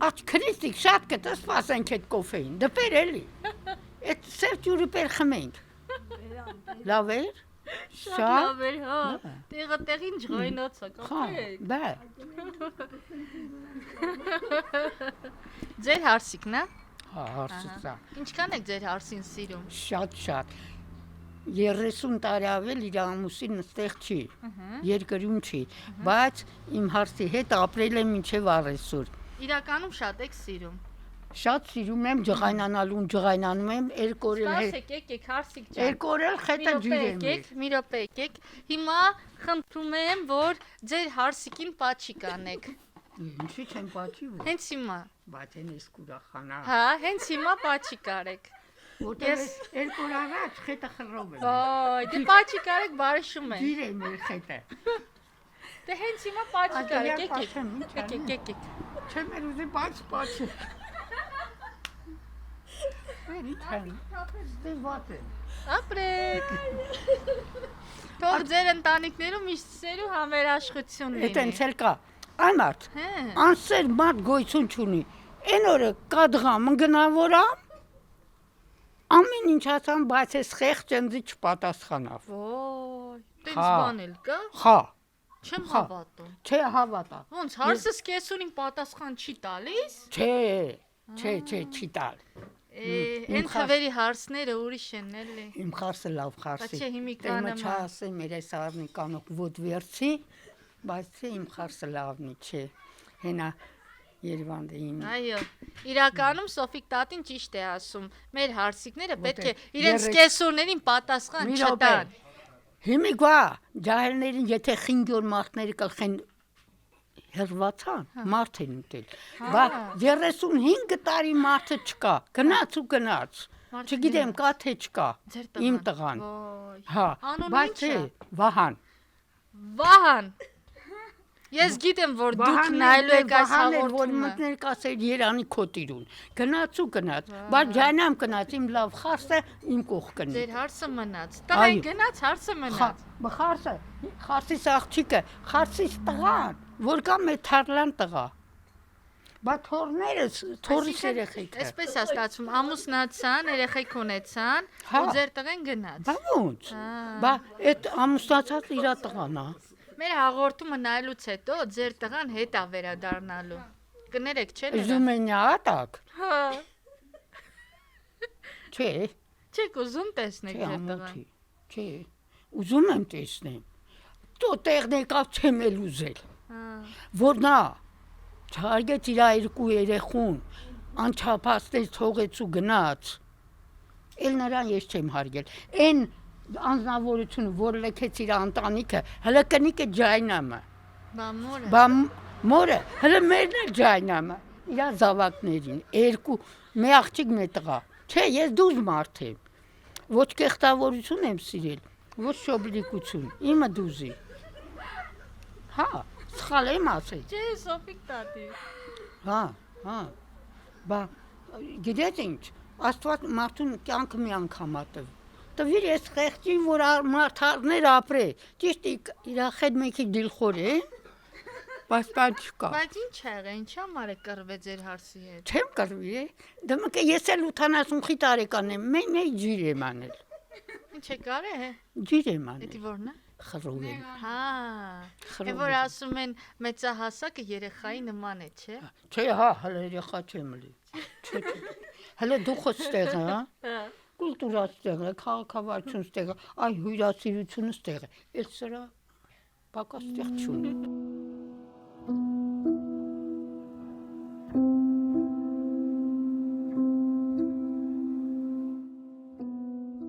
աչ քրիստիկ շատ կտը սպասենք այդ կոֆեին, դպեր էլի, այդ սև ջուրի պեր խմենք, լավ էր, շատ լավ էր, հա, տեղը տեղին ջղայնացա, կապեք։ Բա։ Ձեր հարսիկն է։ Հա, հարսիկն է։ Ինչքան եք ձեր հարսին սիրում։ Շատ, 30 տարի ավել իր ամուսինն ստեղ չի, երկրում չի, բայց իմ հարցի հետ ապրել եմ մինչև առեսօր։ Իրականում շատ եք սիրում։ Շատ սիրում եմ ջղայնանալուն, ջղայնանում եմ, երկորել հետ։ Եկեք, հարսիկ ջան։ Երկորել հետը ջիր եմ։ Մի րոպե եկեք։ Հիմա խնդրում եմ, որ ձեր հարսիկին պաչիկ անեք։ Ինչի՞ չեմ պաչի։ Հենց հիմա։ Բայց են ես կուրախանա։ Հա, հենց հիմա պաչիկ արեք։ Որտեղ երկոր առաջ հետը խռով եմ։ Ոյ, դե պաչիկ արեք, բարեշում են։ Ջիր եմ իր հետը։ Դե հենց հիմա պաչիկ արեք, եկեք։ Չեմ էլ ուզի պաչի։ Ապրեք։ Թող ձեր ընտանիքներում միշտ սեր ու համերաշխություն լինի։ Էդ էլ կա։ Անարդ։ Անսեր մարդ գոյություն չունի։ Այն օրը կադղա մգնավորամ։ Ամեն ինչ ասամ, բայց այս խեղճ ընձի չպատասխանավ։ Ոյ, տենց բան էլ կա։ Հա։ Չեմ հավատում։ Չէ, հավատա։ Ոնց հարսս կեսունին պատասխան չի տալիս։ Չէ, չի տալ։ Այն խավերի հարսները ուրիշ են էլի։ Իմ հարսը լավ հարսի։ Բաչե հիմիկանը չասեմ մեր այս արնի կանոք ոդ վերցի, բայց իմ հարսը լավնի չէ։ Հենա Երևանը իմ։ Այո, իրականում Սոֆիկ տատին ճիշտ է ասում։ Մեր հարսիկները պետք է իրենց կեսուրներին պատասխան չտան։ Հիմիկվա ջահելներին եթե 5 մարդները կլխեն հերվացան, մարդ են ուտել։ Բա 35 տարի մարդը չկա, գնաց ու գնաց։ Չգիտեմ կա թե չկա։ Իմ տղան։ Հա, բայց չէ, Վահան։ Վահան։ Ես գիտեմ, որ դուք նայելու եք այս հաղորդումը։ Որ մտներ կասեր Երանի քոտիրուն։ Գնաց ու գնաց։ Բայց ջանամ գնաց իմ լավ հարսը իմ կողքն։ Ձեր հարսը մնաց։ Տղան գնաց, հարսը մնաց։ Հարսիս աղջիկը, հարսիս տղան, որ կա մեթարլան տղա։ Բա թորներս, թորից երեխեքը։ Այսպես է ստացվում, ամուսնացան, երեխեք ունեցան, ու ձեր տղեն գնաց։ Բա ո՞նց։ Բա այդ ամուսնացած իր տղան է։ Մեր հաղորդումը նայելուց հետո ձեր տղան հետ է վերադառնալու։ Կներեք, չէ՞ նրա։ Ուզում են ատակ։ Հա։ Չէ։ Չեք ուզում տեսնել ձեր տղան։ Չէ։ Ուզում եմ տեսնեմ։ Դու տեղն եկավ չեմ էլ ուզել։ Որ նա չհարգեց իր երկու երեխուն, անչափացնել թողեց ու գնաց։ Էլ նրան ես չեմ հարգել։ Այն անձնավորությունը, որ լքեց իր ընտանիքը, հələ կնիկը ջայնամը։ Բա մորը, հələ մերն էլ ջայնամը, իր զավակներին, երկու, մի աղջիկ մի տղա։ Չէ, ես դուզ մարդ եմ։ Ոչ կեղտավորություն եմ սիրել, ոչ շոբլիկություն, իմը դուզի։ Հա, սխալ եմ ասել։ Չէ, Սոֆիկ տատի։ Հա։ Բա գիտեք ինչ, Աստված մարդուն կյանքը մի անգամ է տվել։ Տվիր ես խեղճին, որ մարդարներ ապրե, ճիշտ իր հետ մեկի դիլխոր է, բայց բան չկա։ Բայց ինչ եղե, ինչ համար է կռվե ձեր հարսի հետ։ Չեմ կռվի, դեմք ես էլ 85 տարեկան եմ, մեկ ջիր եմ անել։ Ինչ է կարե։ Ջիր եմ անել։ Դա որն է։ Խռով եմ։ Հա։ Է որ ասում են մեծահասակը երեխայի նման է, չէ։ Չէ, հա, հələ երեխա չեմ լի։ Չէ։ Հələ դուխը ստեղ է, հա։ Կուլտուրա ստեղը, քաղաքավարություն ստեղը, այ հյուրասիրությունը ստեղը, էլ սրա պակաս ստեղ չունի։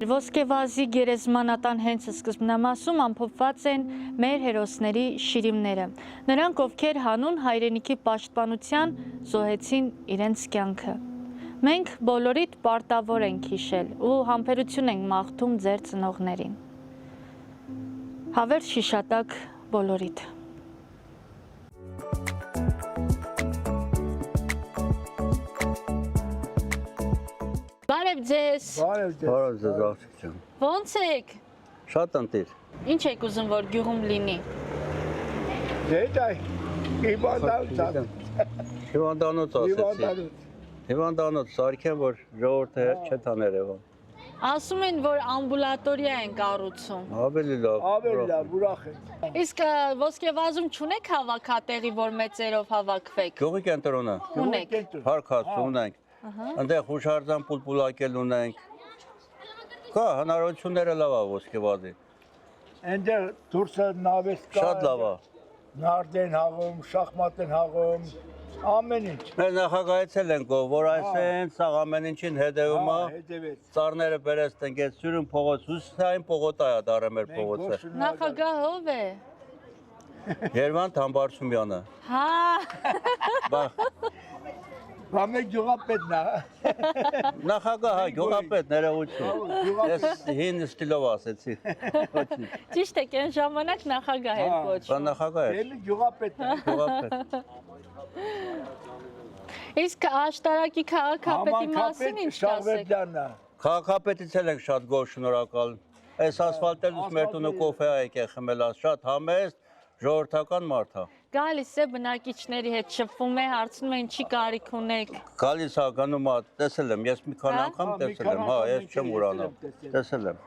Ոսկեվազի գերեզմանատան հենց սկզբնամասում ամփոփված են մեր հերոսների շիրիմները։ Նրանք, ովքեր հանուն հայրենիքի պաշտպանության զոհեցին իրենց կյանքը։ Մենք բոլորիդ պարտավոր ենք հիշել ու համբերություն ենք մաղթում ձեր ծնողներին։ Հավերթ շիշատակ բոլորիդ։ Բարև ձեզ։ Բարև ձեզ աղջիկ ջան։ Ոնց եք։ Շատ ընտիր։ Ինչ եք ուզում որ գյուղում լինի։ Դե հիվանդանոց ասեցի։ Հիվանդանոց սարքեն որ ժողովուրդը չթան Երևան։ Ասում են որ ամբուլատորիա են կառուցում։ Ավելի լավ, ուրախ եմ։ Իսկ ոսկեվազում չունեք հավաքատեղի որ մեծերով հավաքվեք։ Գյուղի կենտրոնը։ Ունեք։ Փառք Աստծո ունենք։ Այնտեղ հուշարձան պուլպուլակել ունենք։ Կա հնարավորությունները լավ է ոսկեվազի։ Այնտեղ դուրսը նավես կա։ Շատ լավ է։ Նարդ են հաղում, շախմատ են հաղում, ամեն ինչ։ Մեր նախագահացել ենք, որ այսեն սաղ ամեն ինչին հետևում է։ Ծառները բերես տնկեց սյուրում փողոց, հուսային փողոտա է դարը մեր փողոցը։ Նախագահ ով է։ Երվանդ Համբարձումյանը։ Հա։ Բա մեկ գյուղապետն է։ Նախագահ, գյուղապետ, ներողություն։ Ես հին ստիլով ասեցի։ Ճիշտ է, կեն ժամանակ նախագահ էր կոչ։ Բա նախագահ էր։ Էլի գյուղապետն է։ Գյուղապետ։ Իսկ աշտարակի քաղաքապետի մասին ինչ կասեք։ Քաղաքապետից էլ ենք շատ գոհ, շնորհակալ։ Այս ասֆալտելուց մեր տունը կոֆե է եկել խմել, շատ համեստ, ժողովրդական մարդ է։ Գալիս է բնակիչների հետ շփվում է, հարցնում է ինչի կարիք ունեք։ Գալիս է գնում է, տեսել եմ, ես մի քանի անգամ տեսել եմ, հա, ես չեմ ուրանալ, տեսել եմ։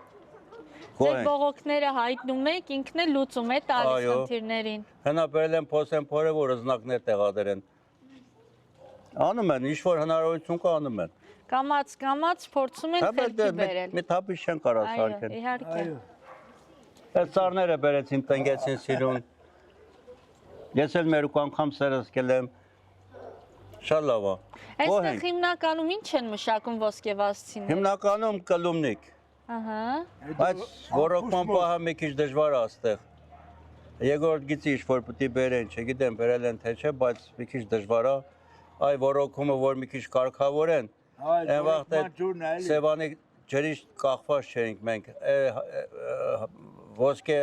Ձեր բողոքները հայտնում եք, ինքն է լուծում է տալիս խնդիրներին։ Հենա բերել են փոսենփորը, որ զնակներ տեղադրեն։ Անում են, ինչ-որ հնարավորություն կա անում են։ Կամաց փորձում են խելքի բերել։ Մի թափիչ չեն կարող սարքեն։ Այո, իհարկե։ Այդ ծառները բերեցին, տնկեցին սիրուն։ Ես էլ մերուկ անգամ սերսկել եմ։ Շատ լավ է։ Այստեղ հիմնականում ինչ են մշակում ոսկեվազցիները։ Հիմնականում կլումնիկ։ Ահա։ Բայց ռոռոկման պահը մի քիչ դժվար է այստեղ։ Երկրորդ գիծի ինչ-որ պիտի բերեն, չգիտեմ, բերել են թե չէ, բայց մի քիչ դժվար է։ Այ ռոռոկումը, որ մի քիչ կարգավորեն, այն վաղտ է Սևանի ջրից կախված չէինք մենք։ Ոսկե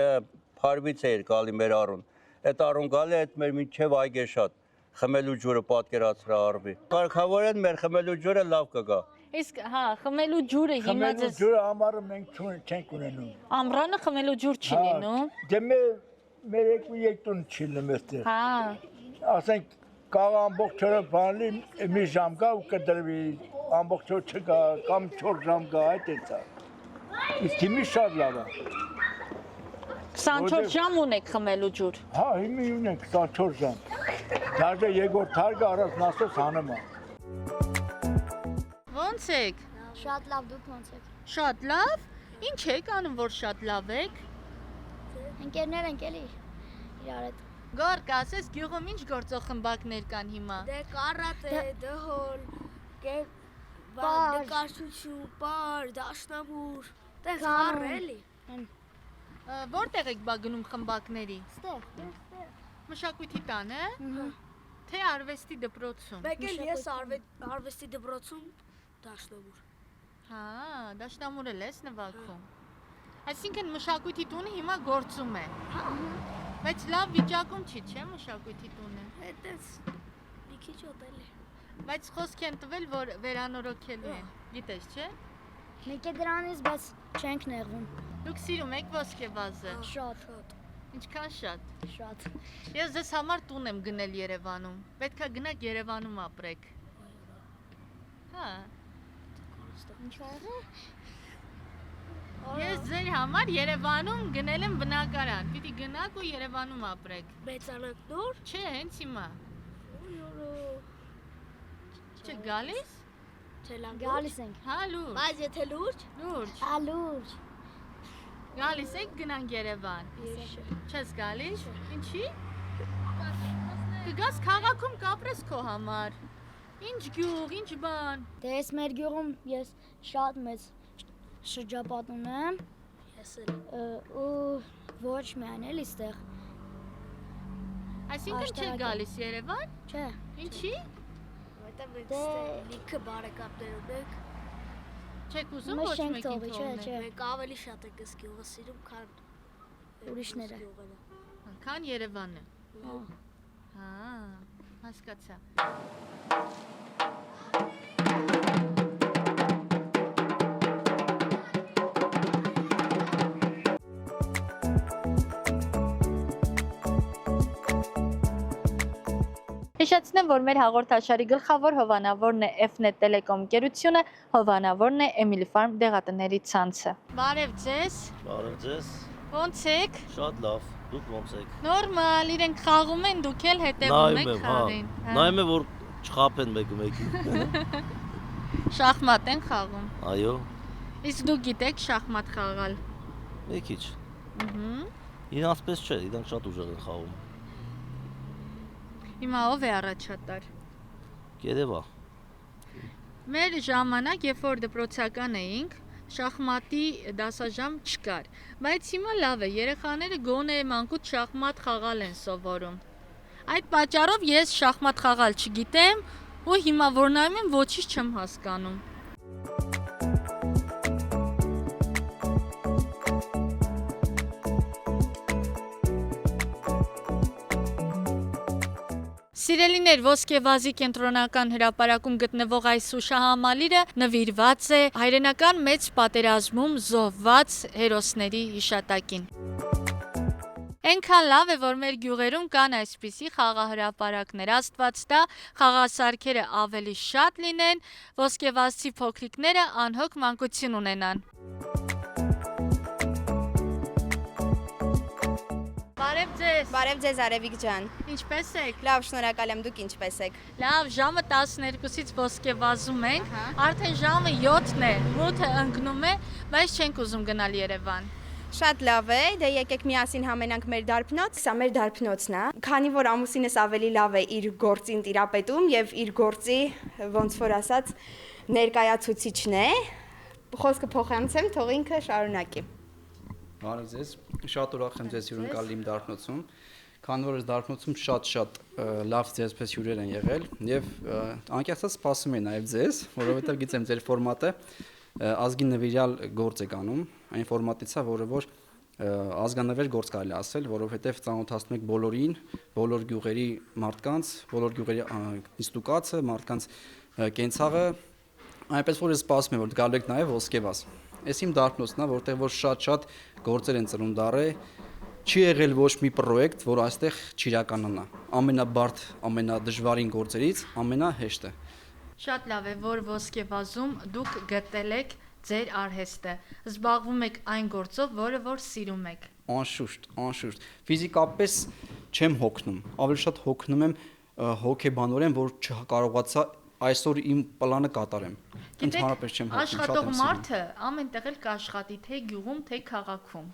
փարվից էր գալի մեր առուն։ Այդ առուն գալի այդ մեր մինչև այգեշատ խմելու ջուրը պատկերացրա արվի։ Կարգավորեն մեր խմելու ջուրը լավ կգա։ Իսկ հա, խմելու ջուրը հիմա Խմելու ջուրը ամառը մենք չենք ունենում։ Ամռանը խմելու ջուր չի լինում։ Դե մեր երկու չի լինում այստեղ։ Հա։ Ասենք կաղ ամբողջ օրը բանալի մի ժամ գա ու կդրվի, ամբողջ օր չգա, կամ 4 ժամ գա, այդ էցա։ Իսկ հիմի շատ լավ է։ 24 ժամ ունեք խմելու ջուր։ Հա, հիմի ունենք 24 ժամ։ Դաժե երկրորդ հարգը առանց նասոս հանում է։ Ո՞նց եք։ Շատ լավ, դուք ո՞նց եք։ Շատ լավ։ Ինչ եք անում, որ շատ լավ եք։ Ընկերներ ենք էլի իրար հետ։ Գորգ, ասես գյուղում ինչ գործող խմբակներ կան հիմա։ Դե կարատե, դհոլ, նկարչություն, պար, դաշնամուր, տեղ խառ էլի։ Որտեղ եք բա գնում խմբակների։ Ստեղ։ Մշակույթի տան, թե արվեստի դպրոցում։ Մեկ էլ ես արվեստի դպրոցում դաշնամուր։ Հա, դաշնամուրը ես նվագում։ Այսինքն մշակույթի տունը հիմա գործում է։ Բայց լավ վիճակում չի, չէ՞ մշակույթի տունը։ Այդպես մի քիչ օտել է։ Բայց խոսք են տվել, որ վերանորոգելու են։ Գիտես, չէ՞։ Մեկ է դրանից, բայց չենք նեղվում։ Դուք սիրում եք ոսկեվազը։ Շատ։ Ինչքան շատ։ Շատ։ Ես ձեզ համար տուն եմ գնել Երևանում։ Պետքա գնաք Երևանում ապրեք։ Հա։ Ինչ աղը։ Ես ձեր համար Երևանում գնել եմ բնակարան։ Պիտի գնաք ու Երևանում ապրեք։ Մեծանանք նոր։ Չէ, հենց հիմա։ Չէ, գալիս։ Գալիս ենք։ Հա, լուրջ։ Բայց եթե լուրջ։ Լուրջ։ Հա, լուրջ։ Գալիս եք գնանք Երևան։ Չես գալիս։ Ինչի։ Կգաս քաղաքում կապրես քո համար։ Ինչ գյուղ, ինչ բան։ Դե ես մեր գյուղում ես շատ մեծ շրջապատ ունեմ։ Ես էլ ու ոչ միայն էլ այստեղ։ Այսինքն չեք գալիս Երևան։ Չէ։ Ինչի։ Որտեղ լիքը բարեկամներ ունենք։ Չեք ուզում ոչ մեկին թողնել։ Մենք ավելի շատ ենք այս գյուղը սիրում, քան ուրիշները։ Քան Երևանը։ Հա, հասկացա։ Հիշեցնեմ, որ մեր հաղորդաշարի գլխավոր հովանավորն է F-Net Telecom ընկերությունը, հովանավորն է Emily Farm դեղատների ցանցը։ Բարև ձեզ։ Բարև ձեզ։ Ո՞նց եք։ Շատ լավ, դուք ո՞նց եք։ Նորմալ, իրենք խաղում են, դուք էլ հետևում եք խաղին։ Նայում եմ, որ չխափեն մեկը մեկին։ Շախմատ են խաղում։ Այո։ Իսկ դու գիտեք շախմատ խաղալ։ Մի քիչ։ Իրանց պես չէ, իրանք շատ ուժեղ են խաղում։ Հիմա ով է առաջատար։ Գերեվա։ Մեր ժամանակ, երբ որ դպրոցական էինք, շախմատի դասաժամ չկար, բայց հիմա լավ է, երեխաները գոնե մանկուց շախմատ խաղալ են սովորում։ Այդ պատճառով ես շախմատ խաղալ չգիտեմ ու հիմա որ նայում եմ ոչինչ չեմ հասկանում։ Սիրելիներ, Ոսկեվազի կենտրոնական հրապարակում գտնվող այս հուշահամալիրը նվիրված է հայրենական մեծ պատերազմում զոհված հերոսների հիշատակին։ Այնքան լավ է, որ մեր գյուղերում կան այսպիսի խաղահրապարակներ, Աստված տա խաղասարքերը ավելի շատ լինեն, ոսկեվազցի փոքրիկները անհոգ մանկություն ունենան։ Բարև ձեզ։ Բարև ձեզ Արևիկ ջան։ Ինչպե՞ս եք։ Լավ, շնորհակալ եմ, դուք ինչպե՞ս եք։ Լավ, ժամը 12-ից Ոսկեվազում ենք, արդեն ժամը 7-ն է, մութը ընկնում է, բայց չենք ուզում գնալ Երևան։ Շատ լավ է, դե եկեք միասին համենանք մեր դարբնոց։ Սա մեր դարբնոցն է։ Քանի որ ամուսինս ավելի լավ է իր գործին տիրապետում եւ իր գործի, ոնց որ ասած, ներկայացուցիչն է, խոսքը փոխանցեմ, թող ինքը շարունակի։ Բարև ձեզ, շատ ուրախ եմ ձեզ հյուրընկալ իմ դարբնոցում, քանի որ այս դարբնոցում շատ լավ ձեզպես հյուրեր են եղել եւ անկեղծած սպասում եմ նաեւ ձեզ, որովհետեւ գիտեմ ձեր ֆորմատը ազգին նվիրյալ գործ եք անում, այն ֆորմատից է, որը որ ազգանվեր գործ կարելի ասել, որովհետեւ ծանոթացնում եք բոլորին, բոլոր գյուղերի մարդկանց, բոլոր գյուղերի ինստուկացը, մարդկանց կենցաղը, այնպես որ ես սպասում եմ, որ գալու եք նաեւ Ոսկեվազ։ Այս իմ դարբնոցն է, որտեղ որ շատ գործեր են ծնունդ առել, չի եղել ոչ մի պրոյեկտ, որ այստեղ չիրականանա։ Ամենաբարդ, ամենադժվարին գործերից ամենահեշտը։ Շատ լավ է, որ Ոսկեվազում դուք գտել եք ձեր արհեստը, զբաղվում եք այն գործով, որը որ սիրում եք։ Անշուշտ։ Ֆիզիկապես չեմ հոգնում, ավելի շատ հոգնում եմ հոգեբանորեն, որ չկարողացա այսօր իմ պլանը կատարեմ։ Ընդհանրապես չեմ հոգնում, շատ եմ աշխատող սիրում։ մարդը ամենտեղ էլ կաշխատի, թե գյուղում, թե քաղաքում։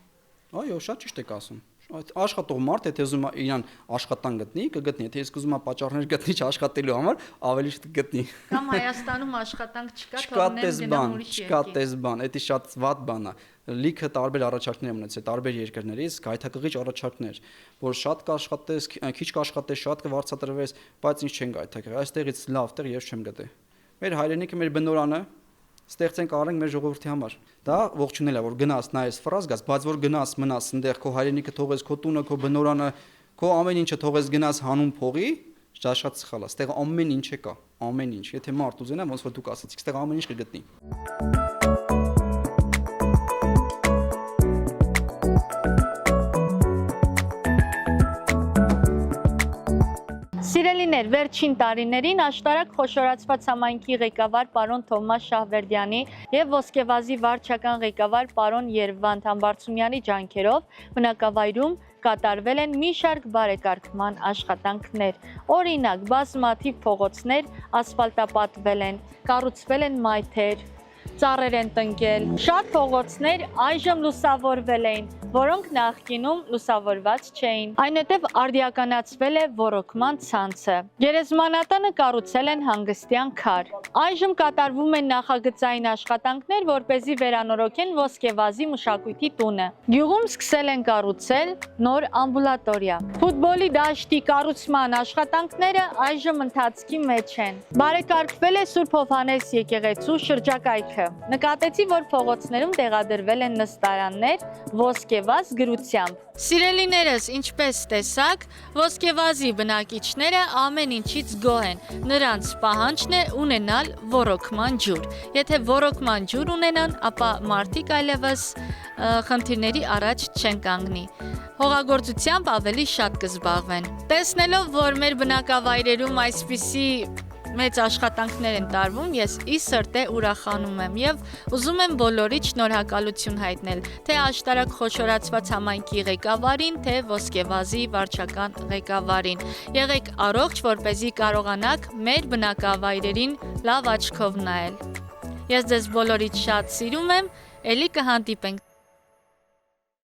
Այո, շատ ճիշտ եք ասում։ Աշխատող մարդ, եթե ուզում է իրան աշխատանք գտնի, կգտնի, եթե իսկ ուզում է պատճառներ գտնի չաշխատելու համար, ավելի շուտ կգտնի։ Կամ Հայաստանում աշխատանք չկա, Չկա տեսբան, դա շատ վատ բան է։ Լիքը տարբեր առաջարկներ եմ ունեցել տարբեր երկրներից, գայթակղիչ առաջարկներ, որ շատ կաշխատես, քիչ կաշխատես, շատ կվարձատրվես, բայց ինչ չեն գայթակղի։ Այստեղից լավ տեղ ես չեմ գտել։ Մեր հայրենիքը, մեր բնորանը ստեղծենք առենք մեր ժողովրդի համար։ Դա ողջունել է, որ գնաս նայես ֆրազ գաս, բայց որ գնաս մնաս այնտեղ քո հայրենիքը թողես, քո տունը, քո բնորանը, քո ամեն ինչը թողես գնաս հանուն փողի, դա շատ սխալ է։ Այստեղ ամեն ինչ կա, ամեն ինչ։ Եթե մարդ ուզենա, ոնց որ դուք ասացիք, այստեղ ամեն ինչ կգտնի։ Սիրելիներ, վերջին տարիներին աշտարակ խոշորացված համայնքի ղեկավար պարոն Թոմաս Շահվերդյանի եւ Ոսկեվազի վարչական ղեկավար պարոն Երվանդ Համբարձումյանի ջանքերով բնակավայրում կատարվել են մի շարք բարեկարգման աշխատանքներ։ Օրինակ, բազմաթիվ փողոցներ ասֆալտապատվել են, կառուցվել են մայթեր, ծառեր են տնկել։ Շատ փողոցներ այժմ լուսավորվել էին, որոնք նախկինում լուսավորված չէին։ Այնուհետև արդիականացվել է ոռոգման ցանցը։ Գերեզմանատանը կառուցել են հանգստյան քար։ Այժմ կատարվում են նախագծային աշխատանքներ, որպեսզի վերանորոգեն Ոսկեվազի մշակույթի տունը։ Գյուղում սկսել են կառուցել նոր ամբուլատորիա։ Ֆուտբոլի դաշտի կառուցման աշխատանքները այժմ ընթացքի մեջ են։ Բարեկարգվել է Սուրբ Հովհաննես եկեղեցու շրջակայքը։ Նկատեցի, որ փողոցներում տեղադրվել են նստարաններ Ոսկեվազ գրությամբ։ Սիրելիներս, ինչպես տեսաք, Ոսկեվազի բնակիչները ամեն ինչից գոհ են։ Նրանց պահանջն է ունենալ ոռոգման ջուր։ Եթե ոռոգման ջուր ունենան, ապա մարդիկ այլևս խնդիրների առաջ չեն կանգնի։ Հողագործությամբ ավելի շատ կզբաղվեն։ Տեսնելով, որ մեր բնակավայրերում այսպիսի մեծ աշխատանքներ են տարվում, ես ի սրտե ուրախանում եմ եւ ուզում եմ բոլորիդ շնորհակալություն հայտնել, թե աշտարակ խոշորացված համայնքի ղեկավարին, թե Ոսկեվազի վարչական ղեկավարին։ Եղեք առողջ, որպեսզի կարողանաք մեր բնակավայրերին լավ աչքով նայել։ Ես ձեզ բոլորիդ շատ սիրում եմ, ելի կհանդիպենք։